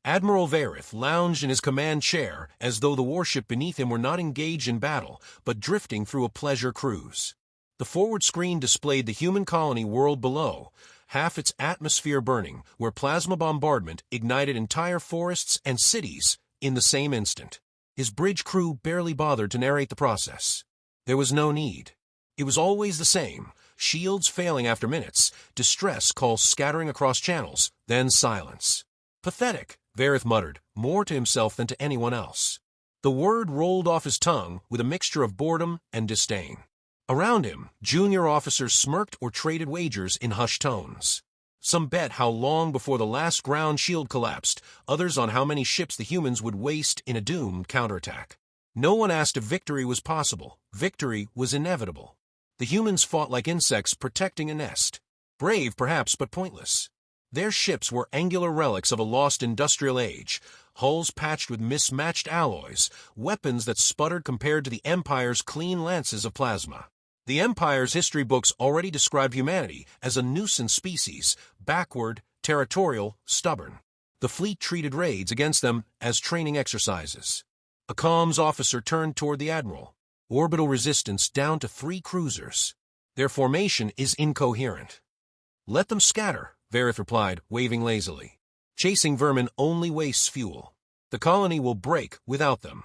Admiral Varith lounged in his command chair as though the warship beneath him were not engaged in battle, but drifting through a pleasure cruise. The forward screen displayed the human colony world below, half its atmosphere burning, where plasma bombardment ignited entire forests and cities in the same instant. His bridge crew barely bothered to narrate the process. There was no need. It was always the same, shields failing after minutes, distress calls scattering across channels, then silence. Pathetic, Varith muttered, more to himself than to anyone else. The word rolled off his tongue with a mixture of boredom and disdain. Around him, junior officers smirked or traded wagers in hushed tones. Some bet how long before the last ground shield collapsed, others on how many ships the humans would waste in a doomed counterattack. No one asked if victory was possible. Victory was inevitable. The humans fought like insects protecting a nest. Brave, perhaps, but pointless. Their ships were angular relics of a lost industrial age, hulls patched with mismatched alloys, weapons that sputtered compared to the Empire's clean lances of plasma. The Empire's history books already described humanity as a nuisance species, backward, territorial, stubborn. The fleet treated raids against them as training exercises. A comms officer turned toward the Admiral. Orbital resistance down to 3 cruisers. Their formation is incoherent. Let them scatter, Varith replied, waving lazily. Chasing vermin only wastes fuel. The colony will break without them.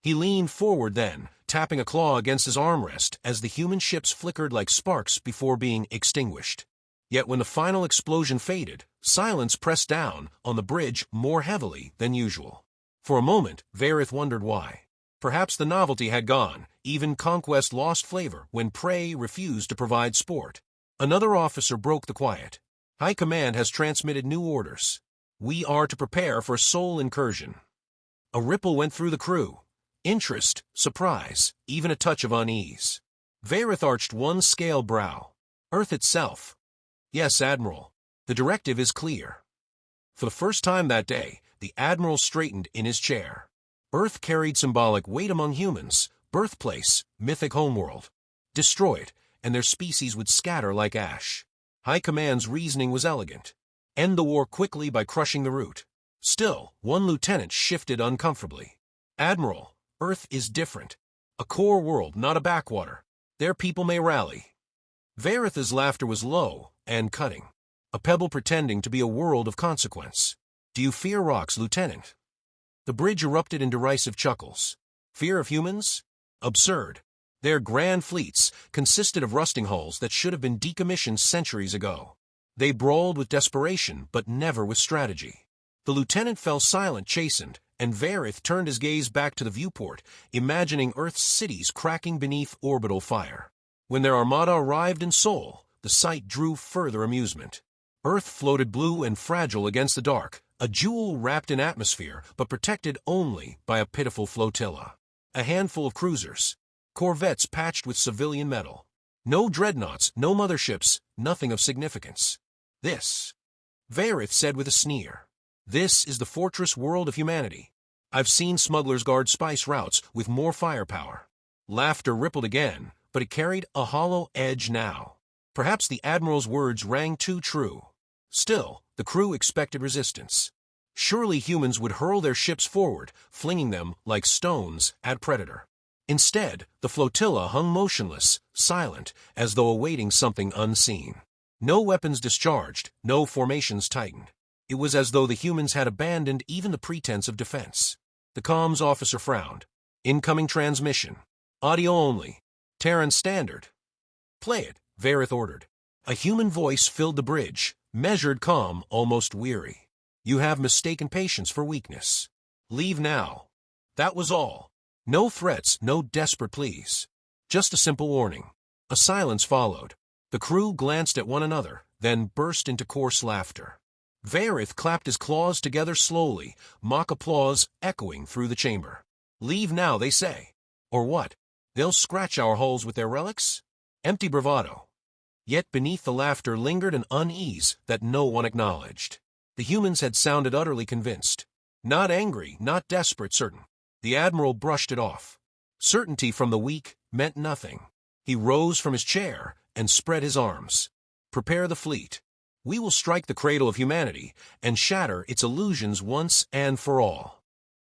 He leaned forward then, tapping a claw against his armrest as the human ships flickered like sparks before being extinguished. Yet when the final explosion faded, silence pressed down on the bridge more heavily than usual. For a moment, Varith wondered why. Perhaps the novelty had gone, even conquest lost flavor when prey refused to provide sport. Another officer broke the quiet. High Command has transmitted new orders. We are to prepare for a soul incursion. A ripple went through the crew. Interest, surprise, even a touch of unease. Varith arched one scale brow. Earth itself. Yes, Admiral. The directive is clear. For the first time that day, the Admiral straightened in his chair. Earth carried symbolic weight among humans, birthplace, mythic homeworld. Destroy it, and their species would scatter like ash. High Command's reasoning was elegant. End the war quickly by crushing the root. Still, one lieutenant shifted uncomfortably. Admiral, Earth is different. A core world, not a backwater. Their people may rally. Varith's laughter was low and cutting. A pebble pretending to be a world of consequence. Do you fear rocks, Lieutenant? The bridge erupted in derisive chuckles. Fear of humans? Absurd. Their grand fleets consisted of rusting hulls that should have been decommissioned centuries ago. They brawled with desperation, but never with strategy. The lieutenant fell silent, chastened, and Varith turned his gaze back to the viewport, imagining Earth's cities cracking beneath orbital fire. When their armada arrived in Sol, the sight drew further amusement. Earth floated blue and fragile against the dark, a jewel wrapped in atmosphere, but protected only by a pitiful flotilla. A handful of cruisers. Corvettes patched with civilian metal. No dreadnoughts, no motherships, nothing of significance. This, Varith said with a sneer, this is the fortress world of humanity. I've seen smugglers guard spice routes with more firepower. Laughter rippled again, but it carried a hollow edge now. Perhaps the Admiral's words rang too true. Still, the crew expected resistance. Surely humans would hurl their ships forward, flinging them like stones at Predator. Instead, the flotilla hung motionless, silent, as though awaiting something unseen. No weapons discharged, no formations tightened. It was as though the humans had abandoned even the pretense of defense. The comms officer frowned. Incoming transmission. Audio only. Terran standard. Play it, Varith ordered. A human voice filled the bridge, measured, calm, almost weary. You have mistaken patience for weakness. Leave now. That was all. No threats, no desperate pleas. Just a simple warning. A silence followed. The crew glanced at one another, then burst into coarse laughter. Varith clapped his claws together slowly, mock applause echoing through the chamber. Leave now, they say. Or what? They'll scratch our hulls with their relics? Empty bravado. Yet beneath the laughter lingered an unease that no one acknowledged. The humans had sounded utterly convinced. Not angry, not desperate, certain. The Admiral brushed it off. Certainty from the weak meant nothing. He rose from his chair and spread his arms. Prepare the fleet. We will strike the cradle of humanity and shatter its illusions once and for all.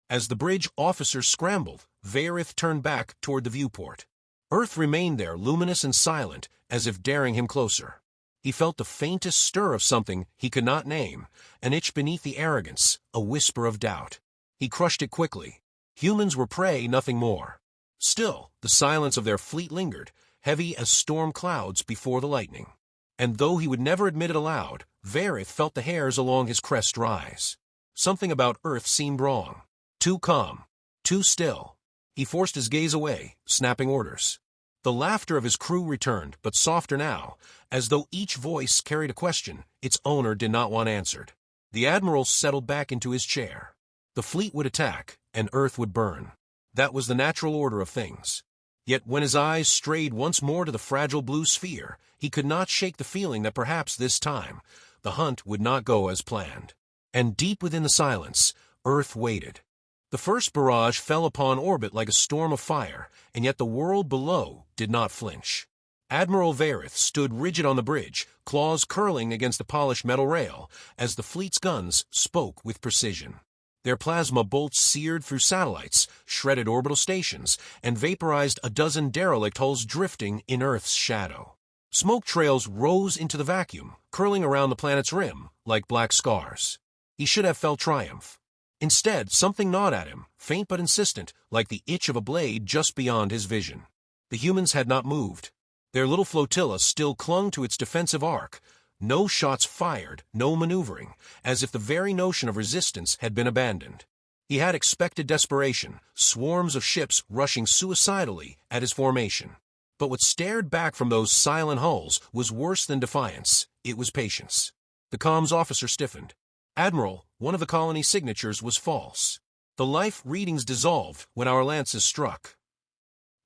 As the bridge officers scrambled, Varith turned back toward the viewport. Earth remained there, luminous and silent, as if daring him closer. He felt the faintest stir of something he could not name, an itch beneath the arrogance, a whisper of doubt. He crushed it quickly. Humans were prey, nothing more. Still, the silence of their fleet lingered, heavy as storm clouds before the lightning. And though he would never admit it aloud, Varith felt the hairs along his crest rise. Something about Earth seemed wrong. Too calm. Too still. He forced his gaze away, snapping orders. The laughter of his crew returned, but softer now, as though each voice carried a question its owner did not want answered. The admiral settled back into his chair. The fleet would attack, and Earth would burn. That was the natural order of things. Yet when his eyes strayed once more to the fragile blue sphere, he could not shake the feeling that perhaps this time the hunt would not go as planned. And deep within the silence, Earth waited. The first barrage fell upon orbit like a storm of fire, and yet the world below did not flinch. Admiral Varith stood rigid on the bridge, claws curling against the polished metal rail, as the fleet's guns spoke with precision. Their plasma bolts seared through satellites, shredded orbital stations, and vaporized a dozen derelict hulls drifting in Earth's shadow. Smoke trails rose into the vacuum, curling around the planet's rim like black scars. He should have felt triumph. Instead, something gnawed at him, faint but insistent, like the itch of a blade just beyond his vision. The humans had not moved. Their little flotilla still clung to its defensive arc. No shots fired, no maneuvering, as if the very notion of resistance had been abandoned. He had expected desperation, swarms of ships rushing suicidally at his formation. But what stared back from those silent hulls was worse than defiance. It was patience. The comms officer stiffened. Admiral, one of the colony's signatures was false. The life readings dissolved when our lances struck.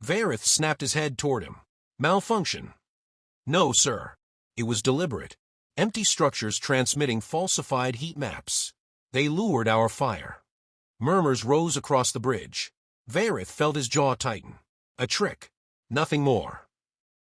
Varith snapped his head toward him. Malfunction. No, sir. It was deliberate. Empty structures transmitting falsified heat maps. They lured our fire. Murmurs rose across the bridge. Varith felt his jaw tighten. A trick. Nothing more.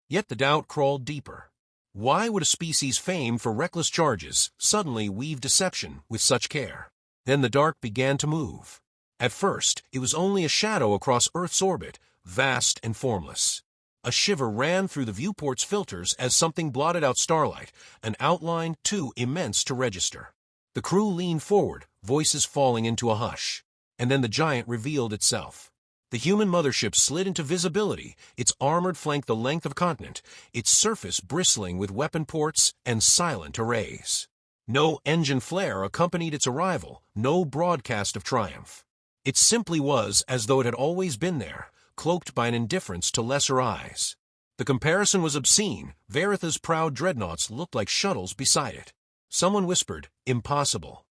Yet the doubt crawled deeper. Why would a species famed for reckless charges suddenly weave deception with such care? Then the dark began to move. At first, it was only a shadow across Earth's orbit, vast and formless. A shiver ran through the viewport's filters as something blotted out starlight, an outline too immense to register. The crew leaned forward, voices falling into a hush. And then the giant revealed itself. The human mothership slid into visibility, its armored flank the length of a continent, its surface bristling with weapon ports and silent arrays. No engine flare accompanied its arrival, no broadcast of triumph. It simply was as though it had always been there, cloaked by an indifference to lesser eyes. The comparison was obscene. Varitha's proud dreadnoughts looked like shuttles beside it. Someone whispered, "Impossible."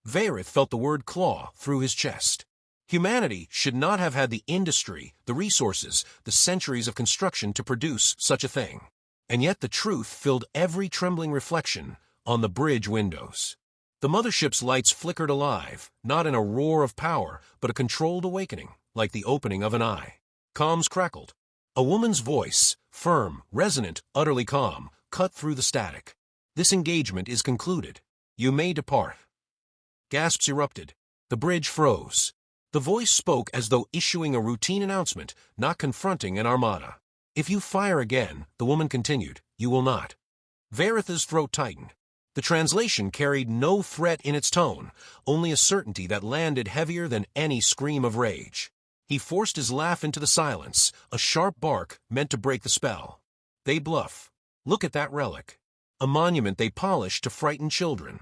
Varith felt the word claw through his chest. Humanity should not have had the industry, the resources, the centuries of construction to produce such a thing. And yet the truth filled every trembling reflection on the bridge windows. The mothership's lights flickered alive, not in a roar of power, but a controlled awakening, like the opening of an eye. Comms crackled. A woman's voice, firm, resonant, utterly calm, cut through the static. "This engagement is concluded. You may depart." Gasps erupted. The bridge froze. The voice spoke as though issuing a routine announcement, not confronting an armada. "If you fire again," the woman continued, "you will not." Varitha's throat tightened. The translation carried no threat in its tone, only a certainty that landed heavier than any scream of rage. He forced his laugh into the silence, a sharp bark meant to break the spell. "They bluff. Look at that relic. A monument they polished to frighten children."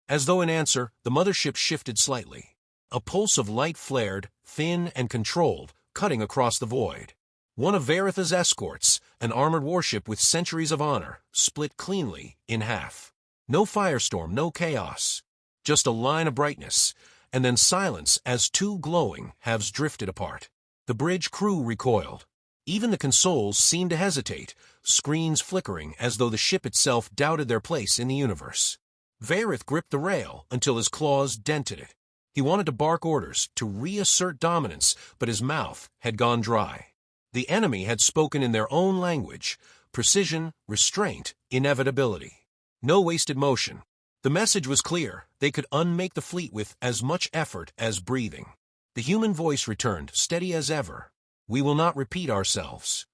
As though in answer, the mothership shifted slightly. A pulse of light flared, thin and controlled, cutting across the void. One of Varitha's escorts, an armored warship with centuries of honor, split cleanly in half. No firestorm, no chaos. Just a line of brightness, and then silence as two glowing halves drifted apart. The bridge crew recoiled. Even the consoles seemed to hesitate, screens flickering as though the ship itself doubted their place in the universe. Varith gripped the rail until his claws dented it. He wanted to bark orders, to reassert dominance, but his mouth had gone dry. The enemy had spoken in their own language, precision, restraint, inevitability. No wasted motion. The message was clear. They could unmake the fleet with as much effort as breathing. The human voice returned, steady as ever. We will not repeat ourselves.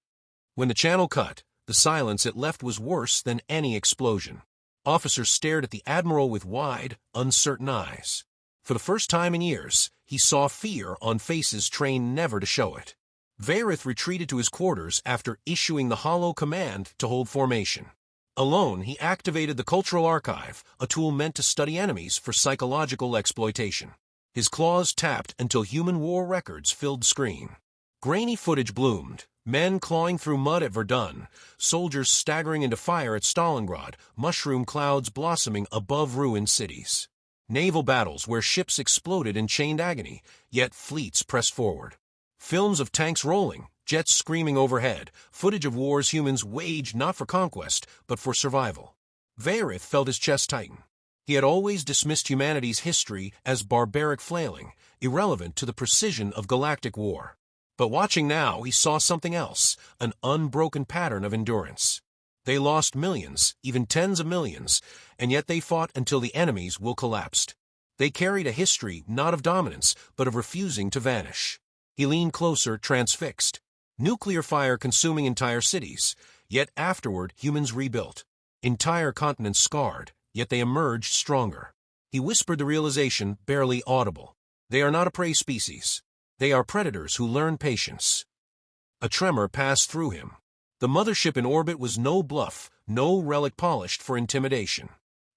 When the channel cut, the silence it left was worse than any explosion. Officers stared at the admiral with wide, uncertain eyes. For the first time in years, he saw fear on faces trained never to show it. Varith retreated to his quarters after issuing the hollow command to hold formation. Alone, he activated the Cultural Archive, a tool meant to study enemies for psychological exploitation. His claws tapped until human war records filled the screen. Grainy footage bloomed. Men clawing through mud at Verdun, soldiers staggering into fire at Stalingrad, mushroom clouds blossoming above ruined cities. Naval battles where ships exploded in chained agony, yet fleets pressed forward. Films of tanks rolling, jets screaming overhead, footage of wars humans waged not for conquest, but for survival. Varith felt his chest tighten. He had always dismissed humanity's history as barbaric flailing, irrelevant to the precision of galactic war. But watching now, he saw something else, an unbroken pattern of endurance. They lost millions, even tens of millions, and yet they fought until the enemy's will collapsed. They carried a history not of dominance, but of refusing to vanish. He leaned closer, transfixed. Nuclear fire consuming entire cities, yet afterward humans rebuilt. Entire continents scarred, yet they emerged stronger. He whispered the realization, barely audible. They are not a prey species. They are predators who learn patience. A tremor passed through him. The mothership in orbit was no bluff, no relic polished for intimidation.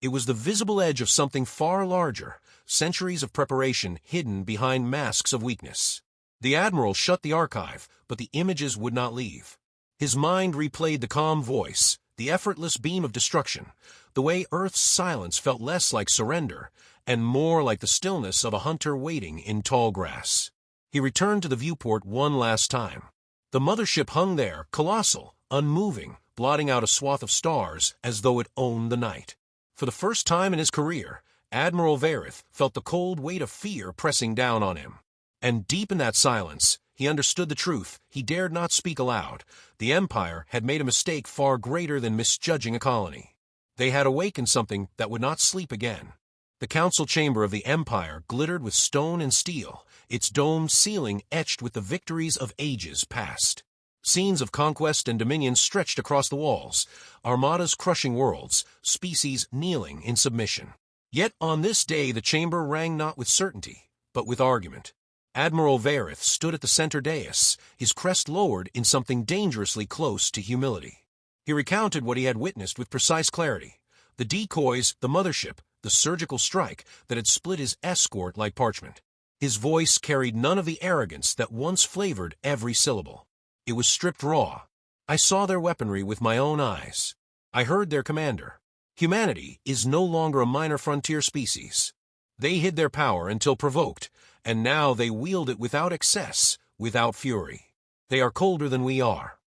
It was the visible edge of something far larger, centuries of preparation hidden behind masks of weakness. The admiral shut the archive, but the images would not leave. His mind replayed the calm voice, the effortless beam of destruction, the way Earth's silence felt less like surrender, and more like the stillness of a hunter waiting in tall grass. He returned to the viewport one last time. The mothership hung there, colossal, unmoving, blotting out a swath of stars as though it owned the night. For the first time in his career, Admiral Varith felt the cold weight of fear pressing down on him. And deep in that silence, he understood the truth he dared not speak aloud. The Empire had made a mistake far greater than misjudging a colony. They had awakened something that would not sleep again. The council chamber of the Empire glittered with stone and steel, its domed ceiling etched with the victories of ages past. Scenes of conquest and dominion stretched across the walls, armadas crushing worlds, species kneeling in submission. Yet on this day the chamber rang not with certainty, but with argument. Admiral Varith stood at the center dais, his crest lowered in something dangerously close to humility. He recounted what he had witnessed with precise clarity. The decoys, the mothership, the surgical strike that had split his escort like parchment. His voice carried none of the arrogance that once flavored every syllable. It was stripped raw. I saw their weaponry with my own eyes. I heard their commander. Humanity is no longer a minor frontier species. They hid their power until provoked, and now they wield it without excess, without fury. They are colder than we are.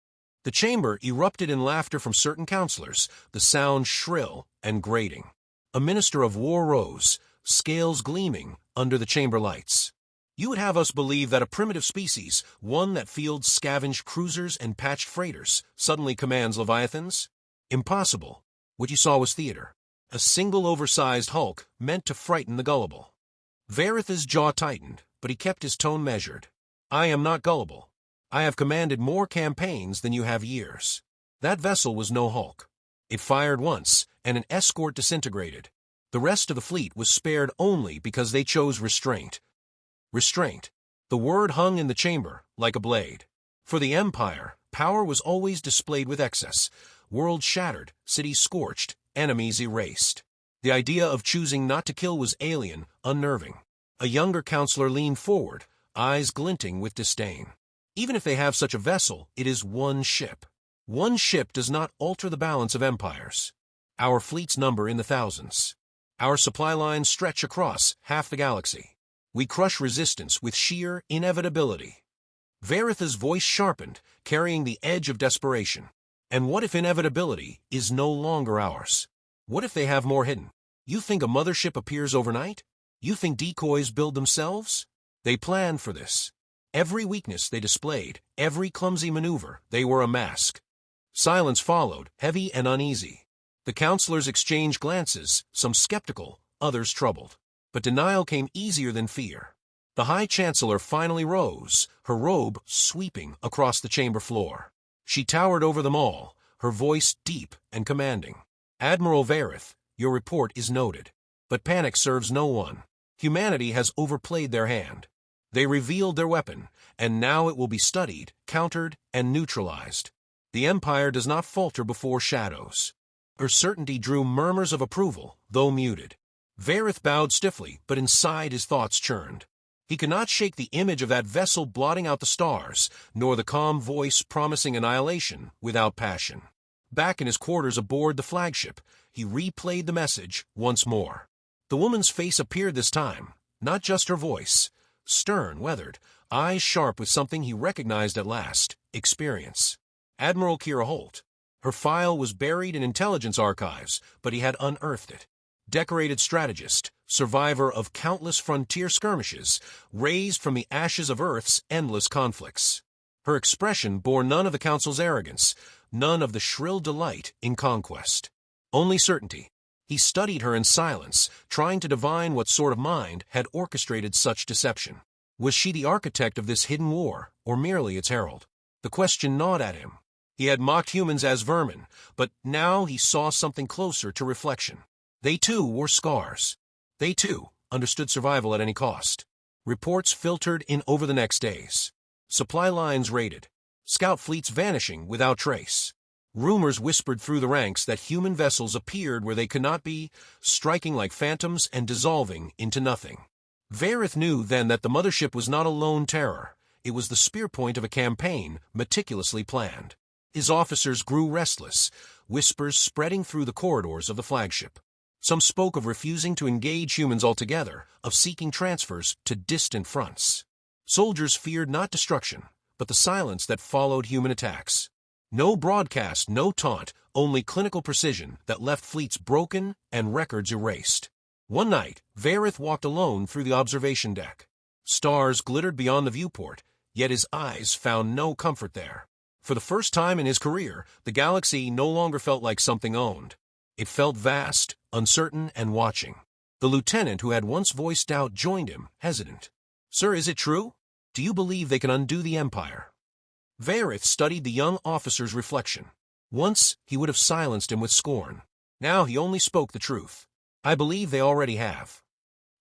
The chamber erupted in laughter from certain counselors, the sound shrill and grating. A minister of war rose, scales gleaming under the chamber lights. You would have us believe that a primitive species, one that fields scavenged cruisers and patched freighters, suddenly commands leviathans? Impossible. What you saw was theater. A single oversized hulk meant to frighten the gullible. Varith's jaw tightened, but he kept his tone measured. I am not gullible. I have commanded more campaigns than you have years. That vessel was no hulk. It fired once, and an escort disintegrated. The rest of the fleet was spared only because they chose restraint. Restraint. The word hung in the chamber, like a blade. For the Empire, power was always displayed with excess. Worlds shattered, cities scorched, enemies erased. The idea of choosing not to kill was alien, unnerving. A younger counselor leaned forward, eyes glinting with disdain. Even if they have such a vessel, it is one ship. One ship does not alter the balance of empires. Our fleets number in the thousands. Our supply lines stretch across half the galaxy. We crush resistance with sheer inevitability. Varith's voice sharpened, carrying the edge of desperation. And what if inevitability is no longer ours? What if they have more hidden? You think a mothership appears overnight? You think decoys build themselves? They planned for this. Every weakness they displayed, every clumsy maneuver, they were a mask. Silence followed, heavy and uneasy. The counselors exchanged glances, some skeptical, others troubled. But denial came easier than fear. The High Chancellor finally rose, her robe sweeping across the chamber floor. She towered over them all, her voice deep and commanding. "Admiral Vareth, your report is noted. But panic serves no one. Humanity has overplayed their hand. They revealed their weapon, and now it will be studied, countered, and neutralized. The Empire does not falter before shadows." Her certainty drew murmurs of approval, though muted. Vareth bowed stiffly, but inside his thoughts churned. He could not shake the image of that vessel blotting out the stars, nor the calm voice promising annihilation without passion. Back in his quarters aboard the flagship, he replayed the message once more. The woman's face appeared this time, not just her voice. Stern, weathered, eyes sharp with something he recognized at last: experience. Admiral Kira Holt. Her file was buried in intelligence archives, but he had unearthed it. Decorated strategist, survivor of countless frontier skirmishes, raised from the ashes of Earth's endless conflicts. Her expression bore none of the Council's arrogance, none of the shrill delight in conquest. Only certainty. He studied her in silence, trying to divine what sort of mind had orchestrated such deception. Was she the architect of this hidden war, or merely its herald? The question gnawed at him. He had mocked humans as vermin, but now he saw something closer to reflection. They too wore scars. They too understood survival at any cost. Reports filtered in over the next days. Supply lines raided. Scout fleets vanishing without trace. Rumors whispered through the ranks that human vessels appeared where they could not be, striking like phantoms and dissolving into nothing. Vareth knew then that the mothership was not a lone terror. It was the spear point of a campaign meticulously planned. His officers grew restless, whispers spreading through the corridors of the flagship. Some spoke of refusing to engage humans altogether, of seeking transfers to distant fronts. Soldiers feared not destruction, but the silence that followed human attacks. No broadcast, no taunt, only clinical precision that left fleets broken and records erased. One night, Vareth walked alone through the observation deck. Stars glittered beyond the viewport, yet his eyes found no comfort there. For the first time in his career, the galaxy no longer felt like something owned. It felt vast, uncertain, and watching. The lieutenant who had once voiced doubt joined him, hesitant. "Sir, is it true? Do you believe they can undo the Empire?" Vareth studied the young officer's reflection. Once he would have silenced him with scorn. Now he only spoke the truth. "I believe they already have."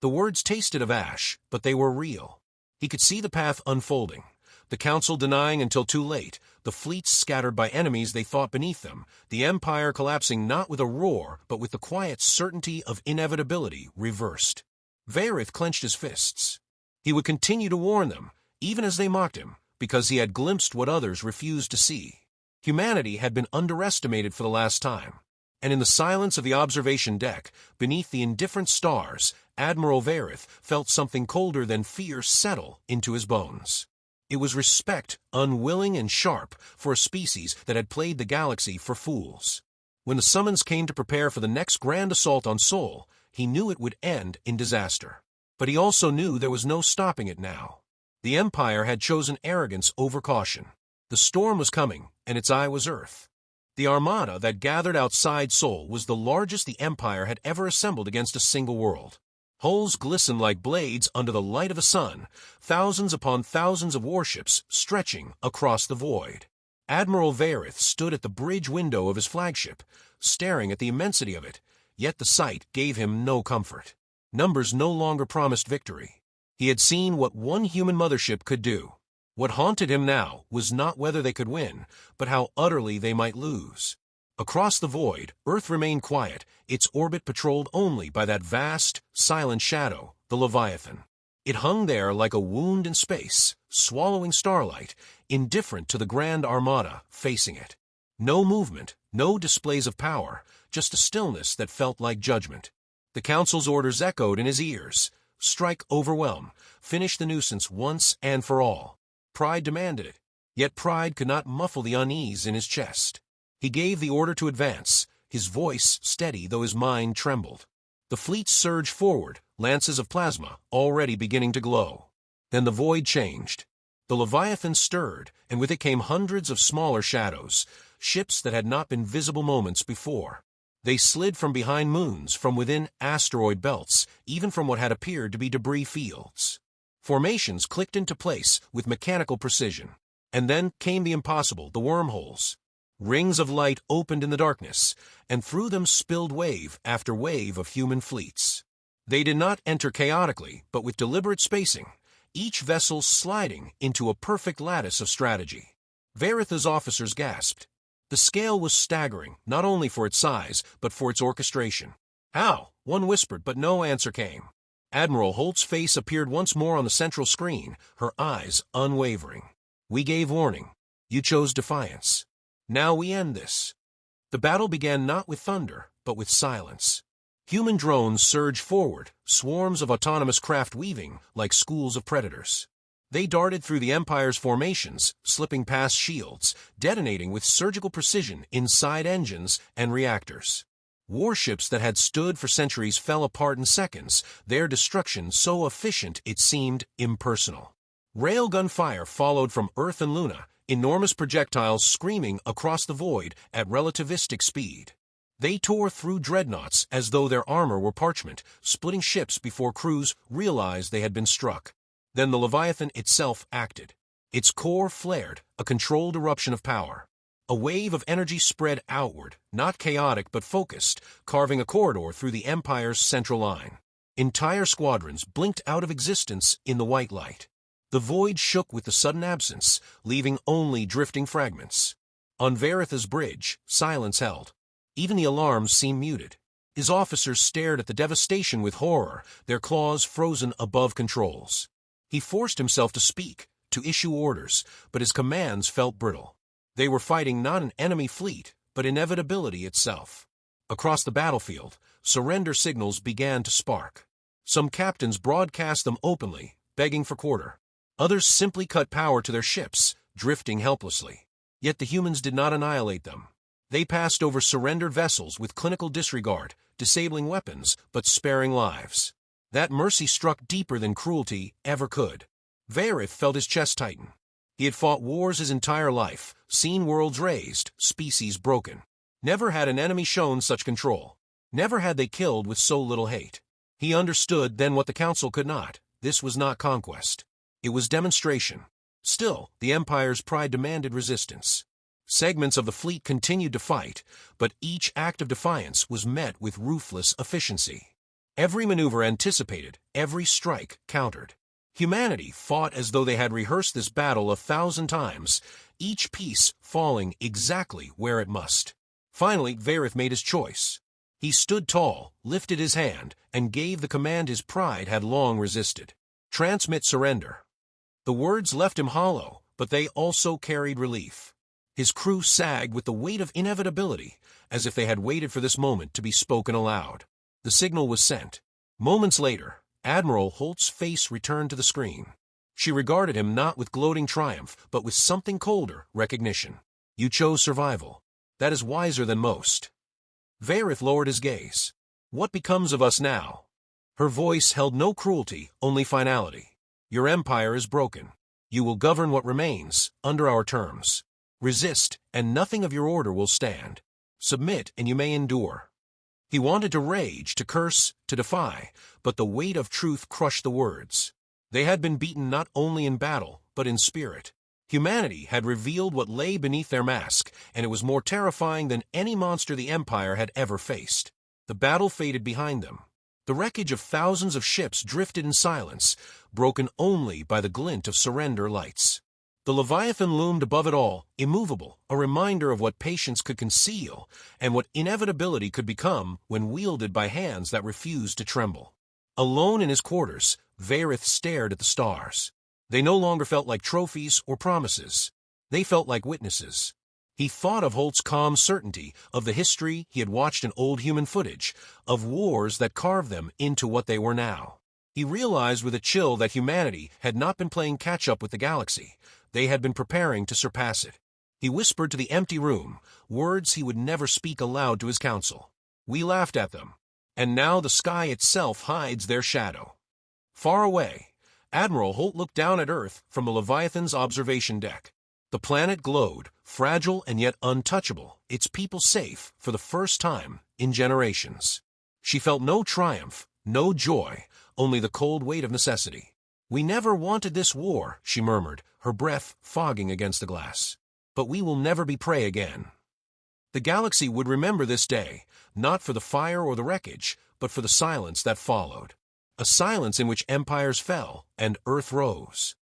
The words tasted of ash, but they were real. He could see the path unfolding. The Council denying until too late, the fleets scattered by enemies they thought beneath them, the Empire collapsing not with a roar, but with the quiet certainty of inevitability reversed. Vareth clenched his fists. He would continue to warn them, even as they mocked him, because he had glimpsed what others refused to see. Humanity had been underestimated for the last time. And in the silence of the observation deck, beneath the indifferent stars, Admiral Vareth felt something colder than fear settle into his bones. It was respect, unwilling and sharp, for a species that had played the galaxy for fools. When the summons came to prepare for the next grand assault on Sol, he knew it would end in disaster. But he also knew there was no stopping it now. The Empire had chosen arrogance over caution. The storm was coming, and its eye was Earth. The armada that gathered outside Sol was the largest the Empire had ever assembled against a single world. Hulls glistened like blades under the light of the sun, thousands upon thousands of warships stretching across the void. Admiral Vareth stood at the bridge window of his flagship, staring at the immensity of it, yet the sight gave him no comfort. Numbers no longer promised victory. He had seen what one human mothership could do. What haunted him now was not whether they could win, but how utterly they might lose. Across the void, Earth remained quiet, its orbit patrolled only by that vast, silent shadow, the Leviathan. It hung there like a wound in space, swallowing starlight, indifferent to the grand armada facing it. No movement, no displays of power, just a stillness that felt like judgment. The Council's orders echoed in his ears. Strike, overwhelm, finish the nuisance once and for all. Pride demanded it, yet pride could not muffle the unease in his chest. He gave the order to advance, his voice steady though his mind trembled. The fleet surged forward, lances of plasma already beginning to glow. Then the void changed. The Leviathan stirred, and with it came hundreds of smaller shadows, ships that had not been visible moments before. They slid from behind moons, from within asteroid belts, even from what had appeared to be debris fields. Formations clicked into place with mechanical precision. And then came the impossible, the wormholes. Rings of light opened in the darkness, and through them spilled wave after wave of human fleets. They did not enter chaotically, but with deliberate spacing, each vessel sliding into a perfect lattice of strategy. Varitha's officers gasped. The scale was staggering, not only for its size, but for its orchestration. "How?" one whispered, but no answer came. Admiral Holt's face appeared once more on the central screen, her eyes unwavering. "We gave warning. You chose defiance. Now we end this." The battle began not with thunder, but with silence. Human drones surged forward, swarms of autonomous craft weaving like schools of predators. They darted through the Empire's formations, slipping past shields, detonating with surgical precision inside engines and reactors. Warships that had stood for centuries fell apart in seconds, their destruction so efficient it seemed impersonal. Railgun fire followed from Earth and Luna, enormous projectiles screaming across the void at relativistic speed. They tore through dreadnoughts as though their armor were parchment, splitting ships before crews realized they had been struck. Then the Leviathan itself acted. Its core flared, a controlled eruption of power. A wave of energy spread outward, not chaotic but focused, carving a corridor through the Empire's central line. Entire squadrons blinked out of existence in the white light. The void shook with the sudden absence, leaving only drifting fragments. On Varitha's bridge, silence held. Even the alarms seemed muted. His officers stared at the devastation with horror, their claws frozen above controls. He forced himself to speak, to issue orders, but his commands felt brittle. They were fighting not an enemy fleet, but inevitability itself. Across the battlefield, surrender signals began to spark. Some captains broadcast them openly, begging for quarter. Others simply cut power to their ships, drifting helplessly. Yet the humans did not annihilate them. They passed over surrendered vessels with clinical disregard, disabling weapons, but sparing lives. That mercy struck deeper than cruelty ever could. Varith felt his chest tighten. He had fought wars his entire life, seen worlds razed, species broken. Never had an enemy shown such control. Never had they killed with so little hate. He understood then what the Council could not. This was not conquest. It was demonstration. Still, the Empire's pride demanded resistance. Segments of the fleet continued to fight, but each act of defiance was met with ruthless efficiency. Every maneuver anticipated, every strike countered. Humanity fought as though they had rehearsed this battle 1,000 times, each piece falling exactly where it must. Finally, Varith made his choice. He stood tall, lifted his hand, and gave the command his pride had long resisted. "Transmit surrender." The words left him hollow, but they also carried relief. His crew sagged with the weight of inevitability, as if they had waited for this moment to be spoken aloud. The signal was sent. Moments later, Admiral Holt's face returned to the screen. She regarded him not with gloating triumph, but with something colder, recognition. "You chose survival. That is wiser than most." Varith lowered his gaze. "What becomes of us now?" Her voice held no cruelty, only finality. "Your empire is broken. You will govern what remains, under our terms. Resist, and nothing of your order will stand. Submit, and you may endure." He wanted to rage, to curse, to defy, but the weight of truth crushed the words. They had been beaten not only in battle, but in spirit. Humanity had revealed what lay beneath their mask, and it was more terrifying than any monster the Empire had ever faced. The battle faded behind them. The wreckage of thousands of ships drifted in silence, broken only by the glint of surrender lights. The Leviathan loomed above it all, immovable, a reminder of what patience could conceal and what inevitability could become when wielded by hands that refused to tremble. Alone in his quarters, Varith stared at the stars. They no longer felt like trophies or promises. They felt like witnesses. He thought of Holt's calm certainty, of the history he had watched in old human footage, of wars that carved them into what they were now. He realized with a chill that humanity had not been playing catch-up with the galaxy. They had been preparing to surpass it. He whispered to the empty room, words he would never speak aloud to his council. "We laughed at them, and now the sky itself hides their shadow." Far away, Admiral Holt looked down at Earth from the Leviathan's observation deck. The planet glowed, fragile and yet untouchable, its people safe, for the first time, in generations. She felt no triumph, no joy, only the cold weight of necessity. "We never wanted this war," she murmured, her breath fogging against the glass. "But we will never be prey again." The galaxy would remember this day, not for the fire or the wreckage, but for the silence that followed. A silence in which empires fell and Earth rose.